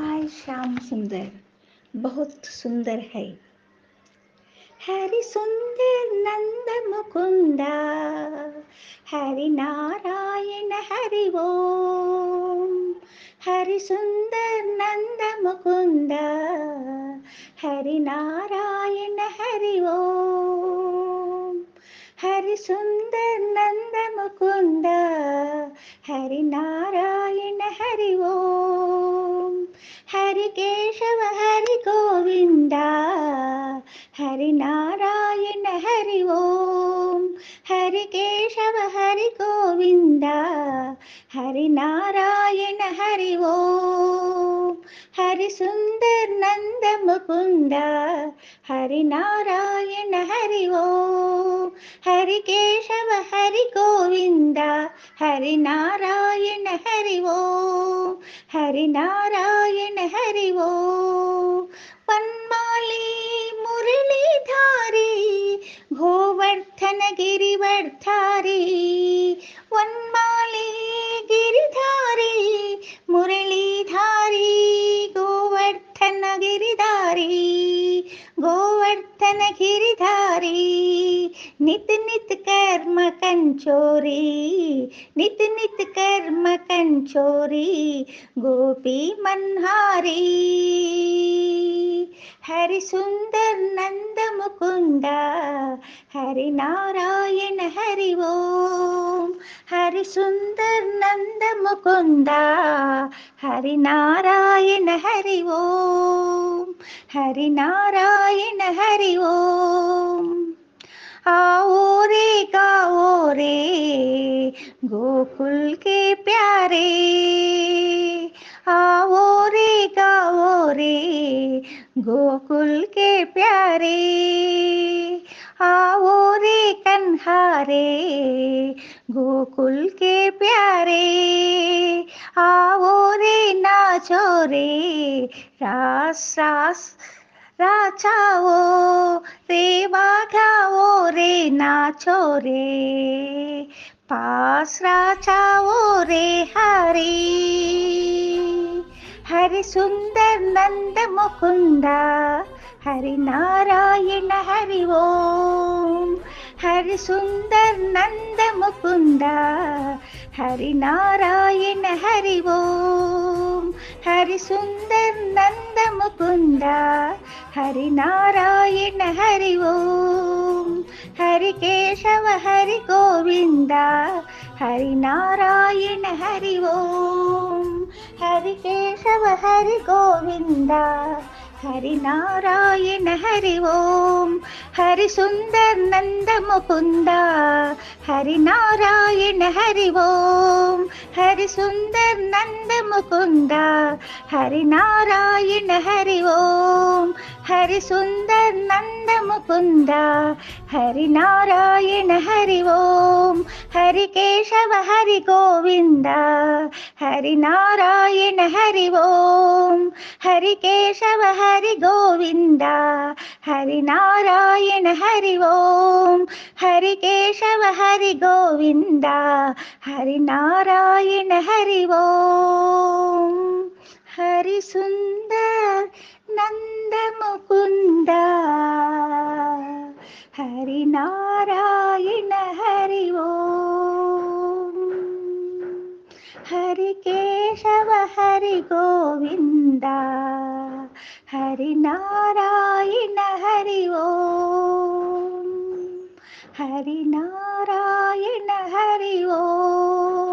हाय श्याम सुंदर, बहुत सुंदर है। हरि सुंदर नंद मुकुंदा, हरि नारायण हरि ओम। हरि सुंदर नंद मुकुंदा, हरि नारायण हरि ओम। हरि सुंदर नंद मुकुंदा, हरि नारायण हरि ओम। हरि केशव हरि गोविंदा, हरि नारायण हरि ओम। हरि केशव हरि गोविंदा, हरि नारायण हरि ओम। हरि सुंदर नंद मुकुंदा, हरि नारायण हरि ओम। हरि केशव हरि गोविंदा, हरि नारायण हरि ओम। हरि नारायण हरि ओम। वनमाली मुरलीधारी, गोवर्धन गिरिवर्धारी। वनमाली गिरिधारी, मुरलीधारी, गोवर्धन गिरिधारी। गोवर्धन गिरिधारी, नित नित कर्म कंचोरी, नित नित कर्म कंचोरी, गोपी मनहारी। हरि सुंदर नंद मुकुंदा, हरि नारायण हरि ओम। हरि सुंदर नंद मुकुंदा, हरि नारायण हरि ओम। हरि नारायण हरि ओम। आओ रे गाओ रे, गोकुल के प्यारे। आओ रे गाओ रे, गोकुल के प्यारे। आओ रे कन्हारे, गोकुल के प्यारे। आओ रे नाचो रे, रास रास राचाओ रे, बाघाओ रे, नाचो रे, पास राचाओ रे हरि। हरि सुंदर नंद मुकुंदा, हरि नारायण हरि ओम। हरि सुंदर नंद मुकुंदा, हरि नारायण हरि ओम। हरि सुंदर नंद मुकुंदा, हरि नारायण हरि ओम। हरि केशव हरि गोविंदा, हरि नारायण हरि ओम। हरि केशव हरि गोविंदा, हरि नारायण हरि ओम। हरि सुंदर नंद मुकुंदा, हरि नारायण हरि ओम। हरि सुंदर नंद मुकुंदा, हरि नारायण हरि ओम। हरि सुंदर नंद मुकुंदा, हरि नारायण हरि ओम। हरि केशव हरि गोविंदा, हरि नारायण हरि ओम। हरि केशव हरि गोविंदा, हरि नारायण हरि ओम। हरि केशव हरि गोविंदा, हरि नारायण हरि ओम। हरि सुंदर नंद मुकुंदा, हरि नारायण हरि ओम। हरि केशव हरि गोविंदा, हरि नारायण हरि ओम। हरि नारायण हरि ओम।